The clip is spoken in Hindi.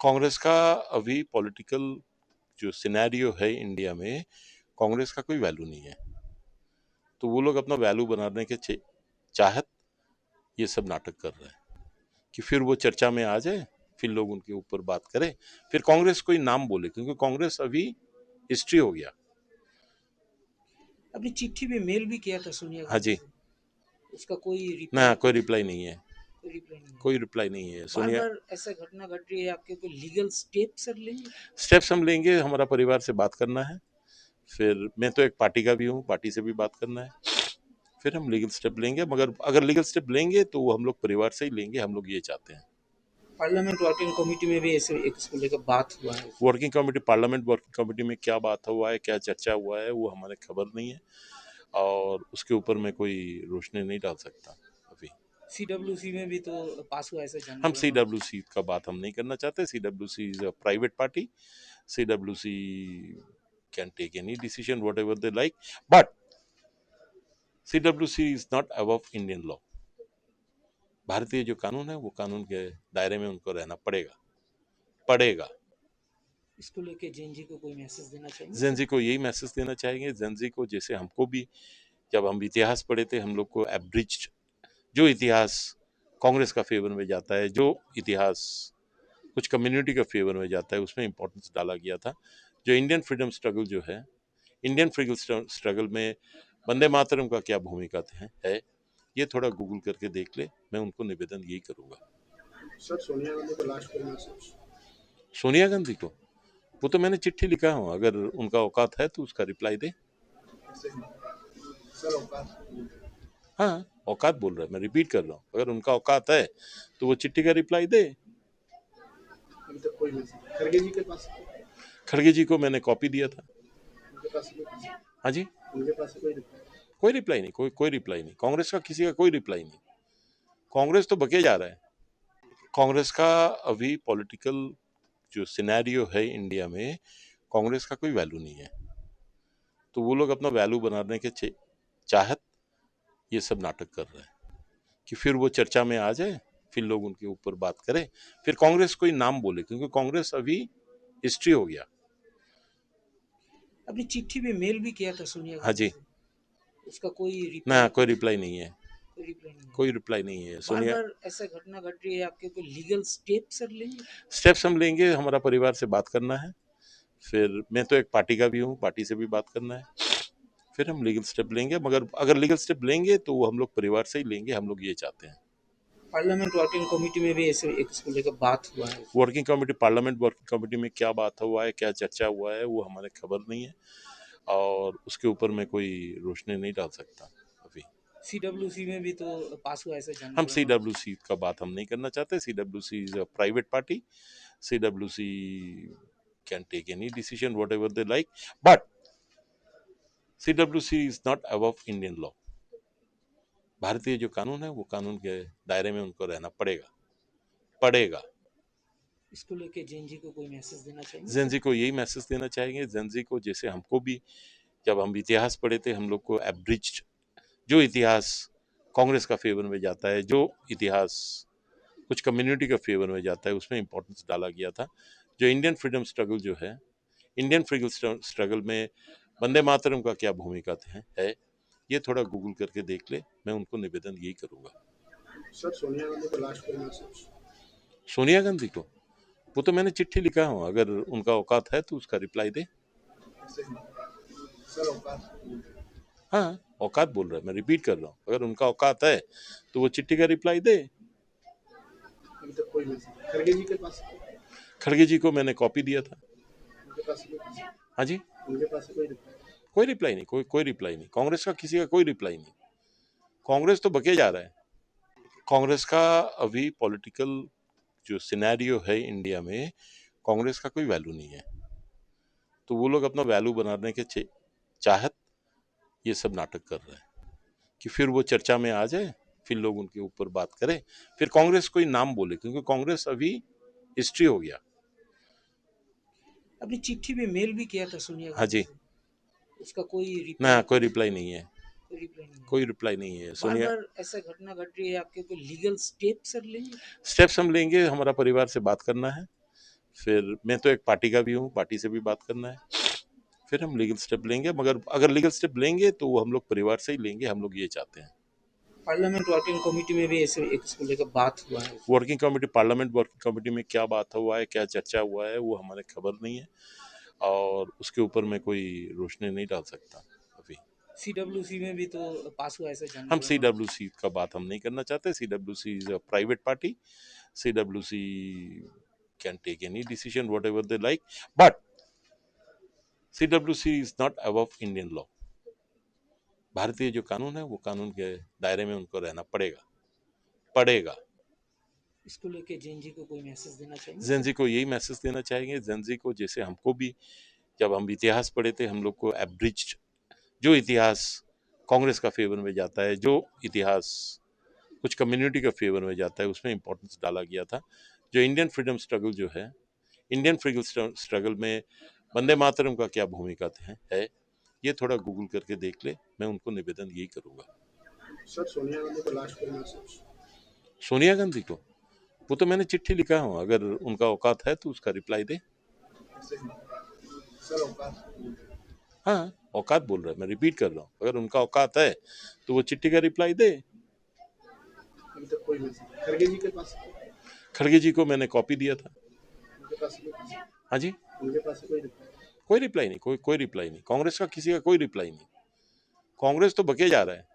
कांग्रेस का अभी पॉलिटिकल जो सिनेरियो है इंडिया में, कांग्रेस का कोई वैल्यू नहीं है। तो वो लोग अपना वैल्यू बनाने के चाहत ये सब नाटक कर रहे हैं कि फिर वो चर्चा में आ जाए, फिर लोग उनके ऊपर बात करें, फिर कांग्रेस कोई नाम बोले, क्योंकि कांग्रेस अभी हिस्ट्री हो गया। अपनी चिट्ठी में मेल भी किया था सोनिया हाँ गांधी जी, से। उसका कोई ना रिप्लाई कोई रिप्लाई नहीं है, कोई रिप्लाई नहीं है। कोई रिप्लाई नहीं है। बार सोनिया, बार ऐसा घटना घट रही है, आपके कोई लीगल स्टेप सर लेंगे? स्टेप्स हम लेंगे, हमारा परिवार से बात करना है, फिर मैं तो एक पार्टी का भी हूँ, पार्टी से भी बात करना है, फिर हम लीगल स्टेप लेंगे। मगर अगर लीगल स्टेप लेंगे तो वो हम लोग परिवार से ही लेंगे, हम लोग ये चाहते हैं। पार्लियामेंट वर्किंग कमेटी में भी ऐसे एक इसको लेकर बात हुआ है। Working committee, parliament working committee में क्या बात हुआ है, क्या चर्चा हुआ है, वो हमारे खबर नहीं है, और उसके ऊपर मैं कोई रोशनी नहीं डाल सकता अभी। सीडब्ल्यूसी में भी तो पास हुआ, ऐसा हम जानने सी लगा। डब्ल्यू सी का बात हम नहीं करना चाहते। C W C is a private party. C W C can take any decision whatever they like, but C W C is not above Indian law. भारतीय जो कानून है वो कानून के दायरे में उनको रहना पड़ेगा। इसको लेके जेएनजी को कोई मैसेज देना चाहेंगे सर? जेंजी को यही मैसेज देना चाहेंगे, जेंजी को जैसे हमको भी, जब हम इतिहास पढ़े थे, हम लोग को एब्रिज्ड जो इतिहास कांग्रेस का फेवर में जाता है, जो इतिहास कुछ कम्युनिटी का फेवर में जाता है, उसमें इंपॉर्टेंस डाला गया था। जो इंडियन फ्रीडम स्ट्रगल जो है, इंडियन फ्रीडम स्ट्रगल में वंदे मातरम का क्या भूमिका है, ये थोड़ा गूगल करके देख ले। मैं उनको निवेदन यही करूंगा। सर, सोनिया गांधी को लास्ट कोई मैसेज? सोनिया गांधी को, वो तो मैंने चिट्ठी लिखा हूँ, अगर उनका औकात है तो उसका रिप्लाई दे। ऐसे ही सर, औकात हाँ, औकात बोल रहा है, मैं रिपीट कर रहा हूँ, अगर उनका औकात है तो वो चिट्ठी का रिप्लाई दे। अभी तक कोई मैसेज खड़गे जी के पास? खड़गे जी को मैंने कॉपी दिया था। उनके पास कोई? हाँ जी, उनके पास कोई रिप्लाई? कोई रिप्लाई नहीं, कोई रिप्लाई नहीं। कांग्रेस का किसी का कोई रिप्लाई नहीं। कांग्रेस तो बके जा रहा है। कांग्रेस का अभी पॉलिटिकल जो सिनेरियो है इंडिया में, कांग्रेस का कोई वैल्यू नहीं है। तो वो लोग अपना वैल्यू बनाने के चाहत ये सब नाटक कर रहे हैं कि फिर वो चर्चा में आ जाए, फिर लोग उनके ऊपर बात करें, फिर कांग्रेस कोई नाम बोले, क्योंकि कांग्रेस अभी हिस्ट्री हो गया। अपनी चिट्ठी में मेल भी किया था सोनिया हाँ गांधी जी, से। उसका कोई ना रिप्लाई कोई रिप्लाई नहीं है, कोई रिप्लाई नहीं है। कोई रिप्लाई नहीं है। बार सोनिया, बार ऐसा घटना घट रही है, आपके कोई लीगल स्टेप सर लेंगे? स्टेप्स हम लेंगे, हमारा परिवार से बात करना है, फिर मैं तो एक पार्टी का भी हूँ, पार्टी से भी बात करना है, फिर हम लीगल स्टेप लेंगे। मगर अगर लीगल स्टेप लेंगे तो वो हम लोग परिवार से ही लेंगे, हम लोग ये चाहते हैं। पार्लियामेंट वर्किंग कमेटी में भी ऐसे एक इसको लेकर बात हुआ है। Working committee, parliament working committee में क्या बात हुआ है, क्या चर्चा हुआ है, वो हमारे खबर नहीं है, और उसके ऊपर मैं कोई रोशनी नहीं डाल सकता अभी। सीडब्ल्यूसी में भी तो पास हुआ, ऐसा हम जानने सी लगा। डब्ल्यू सी का बात हम नहीं करना चाहते। C W C is a private party. C W C can take any decision whatever they like, but C W C is not above Indian law. भारतीय जो कानून है वो कानून के दायरे में उनको रहना पड़ेगा। इसको लेके जेएनजी को कोई मैसेज देना चाहेंगे सर? जेंजी को यही मैसेज देना चाहेंगे, जेंजी को जैसे हमको भी, जब हम इतिहास पढ़े थे, हम लोग को एब्रिज्ड जो इतिहास कांग्रेस का फेवर में जाता है, जो इतिहास कुछ कम्युनिटी का फेवर में जाता है, उसमें इंपॉर्टेंस डाला गया था। जो इंडियन फ्रीडम स्ट्रगल जो है, इंडियन फ्रीडम स्ट्रगल में वंदे मातरम का क्या भूमिका है, ये थोड़ा गूगल करके देख ले। मैं उनको निवेदन यही करूंगा। सर, सोनिया गांधी को लास्ट कोई मैसेज? सोनिया गांधी को, वो तो मैंने चिट्ठी लिखा हूँ, अगर उनका औकात है तो उसका रिप्लाई दे। ऐसे ही सर, औकात हाँ, औकात बोल रहा है, मैं रिपीट कर रहा हूँ, अगर उनका औकात है तो वो चिट्ठी का रिप्लाई दे। अभी तक कोई मैसेज खड़गे जी के पास? खड़गे जी को मैंने कॉपी दिया था। उनके पास कोई? हाँ जी, उनके पास कोई रिप्लाई? कोई रिप्लाई नहीं, कोई रिप्लाई नहीं। कांग्रेस का किसी का कोई रिप्लाई नहीं। कांग्रेस तो बके जा रहा है। कांग्रेस का अभी पॉलिटिकल जो सिनेरियो है इंडिया में, कांग्रेस का कोई वैल्यू नहीं है। तो वो लोग अपना वैल्यू बनाने के चाहत ये सब नाटक कर रहे हैं कि फिर वो चर्चा में आ जाए, फिर लोग उनके ऊपर बात करें, फिर कांग्रेस कोई नाम बोले, क्योंकि कांग्रेस अभी हिस्ट्री हो गया। अपनी चिट्ठी में मेल भी किया था सोनिया हाँ गांधी जी, से। उसका कोई ना रिप्लाई कोई रिप्लाई नहीं है, कोई रिप्लाई नहीं है। कोई रिप्लाई नहीं है। बार सोनिया, बार ऐसा घटना घट रही है, आपके कोई लीगल स्टेप सर लेंगे? स्टेप्स हम लेंगे, हमारा परिवार से बात करना है, फिर मैं तो एक पार्टी का भी हूँ, पार्टी से भी बात करना है, फिर हम लीगल स्टेप लेंगे। मगर अगर लीगल स्टेप लेंगे तो वो हम लोग परिवार से ही लेंगे, हम लोग ये चाहते हैं। पार्लियामेंट वर्किंग कमेटी में भी ऐसे एक इसको लेकर बात हुआ है। Working committee, parliament working committee में क्या बात हुआ है, क्या चर्चा हुआ है, वो हमारे खबर नहीं है और उसके ऊपर मैं कोई रोशनी नहीं डाल सकता अभी। सीडब्ल्यूसी में भी तो पास हुआ ऐसे हम जानकारी है। CWC का बात हम नहीं करना चाहते। CWC is a private party. CWC can take any decision whatever they like, but CWC is not above Indian law. भारतीय जो कानून है वो कानून के दायरे में उनको रहना पड़ेगा। इसको लेके जेएनजी को कोई मैसेज देना चाहिए? जेंजी को यही मैसेज देना चाहेंगे, जेंजी को जैसे हमको भी जब हम इतिहास पढ़े थे, हम लोग को एब्रिज्ड जो इतिहास कांग्रेस का फेवर में जाता है, जो इतिहास कुछ कम्युनिटी का फेवर में जाता है, उसमें इंपॉर्टेंस डाला गया था। जो इंडियन फ्रीडम स्ट्रगल जो है, इंडियन फ्रीडम स्ट्रगल में वंदे मातरम का क्या भूमिका है, ये थोड़ा गूगल करके देख ले। मैं उनको निवेदन यही करूंगा। सर सोनिया गांधी को लास्ट कोई मैसेज? सोनिया गांधी को वो तो मैंने चिट्ठी लिखा हूँ, अगर उनका औकात है तो उसका रिप्लाई दे। सर औकात? हाँ, औकात बोल रहा है, मैं रिपीट कर रहा हूँ, अगर उनका औकात है तो वो चिट्ठी का रिप्लाई दे। अभी तक कोई मैसेज खड़गे जी के पास? खड़गे जी को मैंने कॉपी दिया था। उनके पास कोई? हाँ जी, उनके पास कोई रिप्लाई? कोई रिप्लाई नहीं, कोई रिप्लाई नहीं। कांग्रेस का किसी का कोई रिप्लाई नहीं। कांग्रेस तो बके जा रहा है।